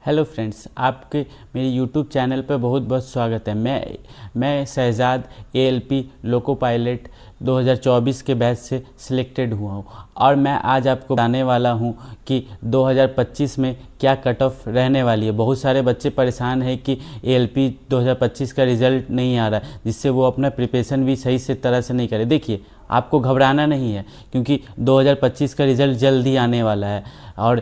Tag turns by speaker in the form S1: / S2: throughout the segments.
S1: Hello friends, आपके मेरे YouTube channel पर बहुत बहुत स्वागत है। मैं शहजाद एएलपी लोको पायलट 2024 के बैच से सिलेक्टेड हुआ हूँ और मैं आज आपको बताने वाला हूँ कि 2025 में क्या कट ऑफ रहने वाली है। बहुत सारे बच्चे परेशान हैं कि एएलपी 2025 का रिज़ल्ट नहीं आ रहा है, जिससे वो अपना प्रिपरेशन भी सही से तरह से नहीं करे। देखिए, आपको घबराना नहीं है क्योंकि 2025 का रिज़ल्ट जल्द ही आने वाला है और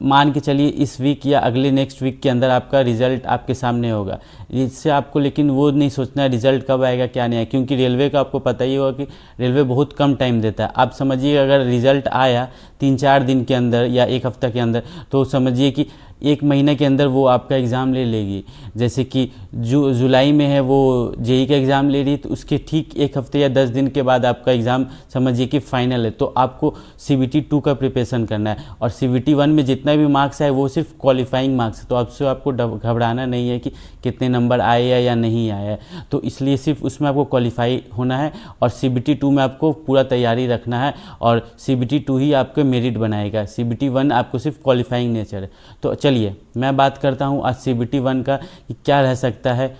S1: मान के चलिए इस वीक या अगले नेक्स्ट वीक के अंदर आपका रिज़ल्ट आपके सामने होगा। इससे आपको लेकिन वो नहीं सोचना है रिज़ल्ट कब आएगा क्या नहीं आएगा, क्योंकि रेलवे का आपको पता ही होगा कि रेलवे बहुत कम टाइम देता है। आप समझिए अगर रिज़ल्ट आया 3-4 दिन के अंदर या एक हफ्ता के अंदर, तो समझिए कि 1 महीने के अंदर वो आपका एग्ज़ाम ले लेगी। जैसे कि जुलाई में है वो जेई का एग्ज़ाम ले रही, तो उसके ठीक 1 हफ्ते या 10 दिन के बाद आपका एग्ज़ाम समझिए कि फाइनल है। तो आपको CBT 2 का प्रिपरेशन करना है और CBT 1 में जितना भी मार्क्स आए वो सिर्फ क्वालिफाइंग मार्क्स है। तो आपको घबराना नहीं है कि कितने नंबर आए या नहीं आए, तो इसलिए सिर्फ उसमें आपको क्वालिफाई होना है और CBT 2 में आपको पूरा तैयारी रखना है और CBT 2 ही आपको मेरिट बनाएगा। CBT 1 आपको सिर्फ क्वालिफाइंग नेचर है। तो चलिए मैं बात करता हूँ आज CBT 1 का कि क्या रह सकता है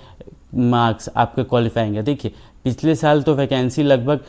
S1: मार्क्स आपके क्वालिफाइंग है। देखिए, पिछले साल तो वैकेंसी लगभग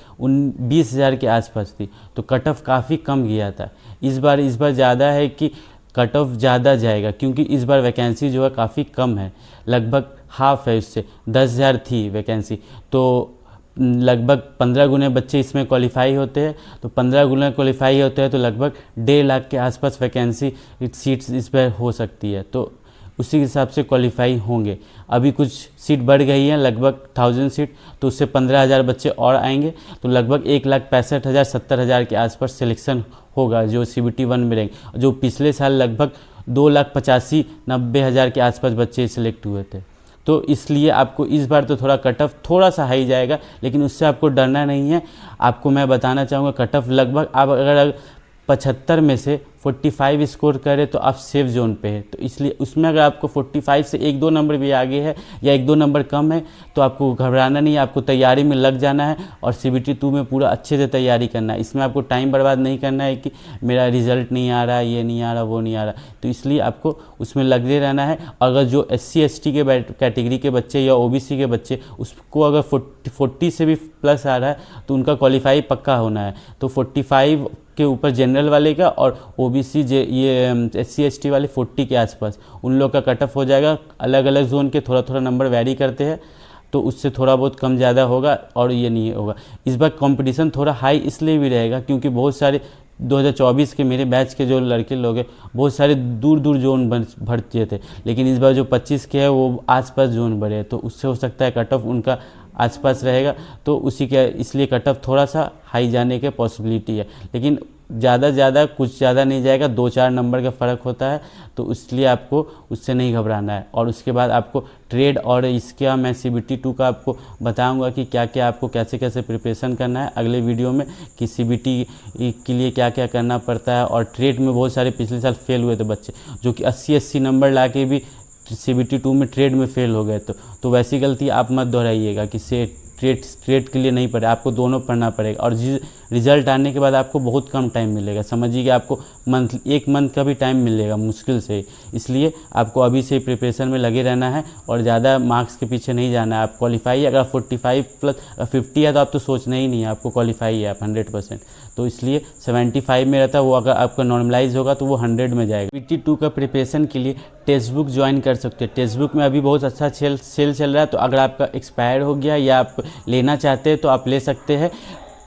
S1: 20,000 के आसपास थी, तो कट ऑफ काफ़ी कम गया था। इस बार ज़्यादा है कि कट ऑफ ज़्यादा जाएगा, क्योंकि इस बार वैकेंसी जो है काफ़ी कम है, लगभग हाफ है। उससे 10,000 थी वैकेंसी, तो लगभग 15 गुने बच्चे इसमें क्वालिफाई होते हैं। तो 15 गुना क्वालिफाई होते हैं तो लगभग 1.5 लाख के आसपास वैकेंसी सीट्स इस पर हो सकती है। तो उसी हिसाब से क्वालिफाई होंगे। अभी कुछ सीट बढ़ गई हैं, लगभग 1000 सीट, तो उससे 15,000 बच्चे और आएंगे, तो लगभग 1,65,000 70,000 के आसपास सिलेक्शन होगा जो CBT 1 में रहेंगे। जो पिछले साल लगभग 2,85,90,000 के आसपास बच्चे सिलेक्ट हुए थे। तो इसलिए आपको इस बार तो थोड़ा कट ऑफ थोड़ा सा हाई जाएगा, लेकिन उससे आपको डरना नहीं है। आपको मैं बताना चाहूँगा कट ऑफ लगभग आप अगर 75 में से 45 स्कोर करें तो आप सेफ जोन पे है। तो इसलिए उसमें अगर आपको 45 से 1-2 नंबर भी आगे है या 1-2 नंबर कम है तो आपको घबराना नहीं है, आपको तैयारी में लग जाना है और CBT 2 में पूरा अच्छे से तैयारी करना है। इसमें आपको टाइम बर्बाद नहीं करना है कि मेरा रिज़ल्ट नहीं आ रहा, ये नहीं आ रहा, वो नहीं आ रहा। तो इसलिए आपको उसमें लगे रहना है। अगर जो SC ST के कैटेगरी के बच्चे या OBC के बच्चे, उसको अगर 40 से भी प्लस आ रहा है तो उनका क्वालिफाई पक्का होना है। तो 45 के ऊपर जनरल वाले का और OBC ये SC ST वाले 40 के आसपास उन लोग का कट ऑफ हो जाएगा। अलग अलग जोन के थोड़ा थोड़ा नंबर वैरी करते हैं, तो उससे थोड़ा बहुत कम ज़्यादा होगा और ये नहीं होगा। इस बार कंपटीशन थोड़ा हाई इसलिए भी रहेगा क्योंकि बहुत सारे 2024 के मेरे बैच के जो लड़के लोग हैं बहुत सारे दूर दूर जोन भरते थे, लेकिन इस बार जो 25 के है वो आसपास जोन भरे, तो उससे हो सकता है कट ऑफ उनका आसपास रहेगा। तो उसी के इसलिए कट ऑफ थोड़ा सा हाई जाने के पॉसिबिलिटी है, लेकिन ज़्यादा कुछ ज़्यादा नहीं जाएगा, 2-4 नंबर का फ़र्क होता है। तो इसलिए आपको उससे नहीं घबराना है। और उसके बाद आपको ट्रेड और इसका मैं CBT 2 का आपको बताऊंगा कि क्या क्या आपको कैसे कैसे प्रिपरेशन करना है अगले वीडियो में, कि CBT के लिए क्या क्या करना पड़ता है। और ट्रेड में बहुत सारे पिछले साल फेल हुए थे बच्चे जो कि 80-80 नंबर ला के भी CBT 2 में ट्रेड में फेल हो गए। तो वैसी गलती आप मत दोहराइएगा कि ट्रेड के लिए नहीं पढ़े, आपको दोनों पढ़ना पड़ेगा। और रिज़ल्ट आने के बाद आपको बहुत कम टाइम मिलेगा, समझिए कि आपको 1 मंथ का भी टाइम मिलेगा मुश्किल से। इसलिए आपको अभी से प्रिपरेशन में लगे रहना है और ज़्यादा मार्क्स के पीछे नहीं जाना है। आप क्वालिफाई अगर 45 प्लस 50 है तो आप तो सोचना ही नहीं है, आपको क्वालिफाई है आप 100%। तो इसलिए 75 में रहता है वो, अगर आपका नॉर्मलाइज होगा तो वो 100 में जाएगा। CBT 2 का प्रिपरेशन के लिए टेक्स्ट बुक ज्वाइन कर सकते हैं। टेक्स्ट बुक में अभी बहुत अच्छा सेल चल रहा है, तो अगर आपका एक्सपायर हो गया या आप लेना चाहते हैं तो आप ले सकते हैं।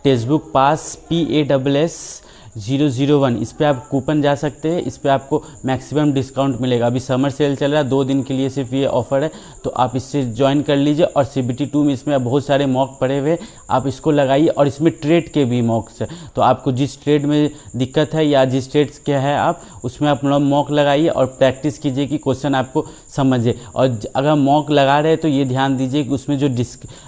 S1: टेक्स्ट बुक पास PASS 001, इस पर आप कूपन जा सकते हैं। इस पर आपको मैक्सिमम डिस्काउंट मिलेगा। अभी समर सेल चल रहा है, 2 दिन के लिए सिर्फ ये ऑफ़र है, तो आप इससे ज्वाइन कर लीजिए। और CBT 2 में इसमें बहुत सारे मॉक पड़े हुए, आप इसको लगाइए। और इसमें ट्रेड के भी मॉक्स है, तो आपको जिस ट्रेड में दिक्कत है या जिस ट्रेड के है आप उसमें आप मॉक लगाइए और प्रैक्टिस कीजिए कि क्वेश्चन आपको समझे। और अगर मॉक लगा रहे हैं तो ये ध्यान दीजिए कि उसमें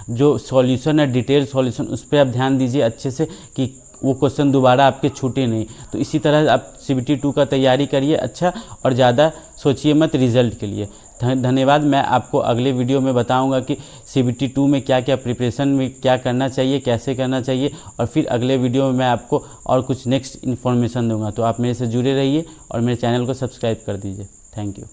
S1: जो सॉल्यूशन है, डिटेल सॉल्यूशन, उस पर आप ध्यान दीजिए अच्छे से कि वो क्वेश्चन दोबारा आपके छूटे नहीं। तो इसी तरह आप CBT 2 का तैयारी करिए अच्छा, और ज़्यादा सोचिए मत रिज़ल्ट के लिए। धन्यवाद। मैं आपको अगले वीडियो में बताऊंगा कि CBT 2 में क्या क्या प्रिपरेशन में क्या करना चाहिए, कैसे करना चाहिए, और फिर अगले वीडियो में मैं आपको और कुछ नेक्स्ट इन्फॉर्मेशन दूंगा। तो आप मेरे से जुड़े रहिए और मेरे चैनल को सब्सक्राइब कर दीजिए। Thank you.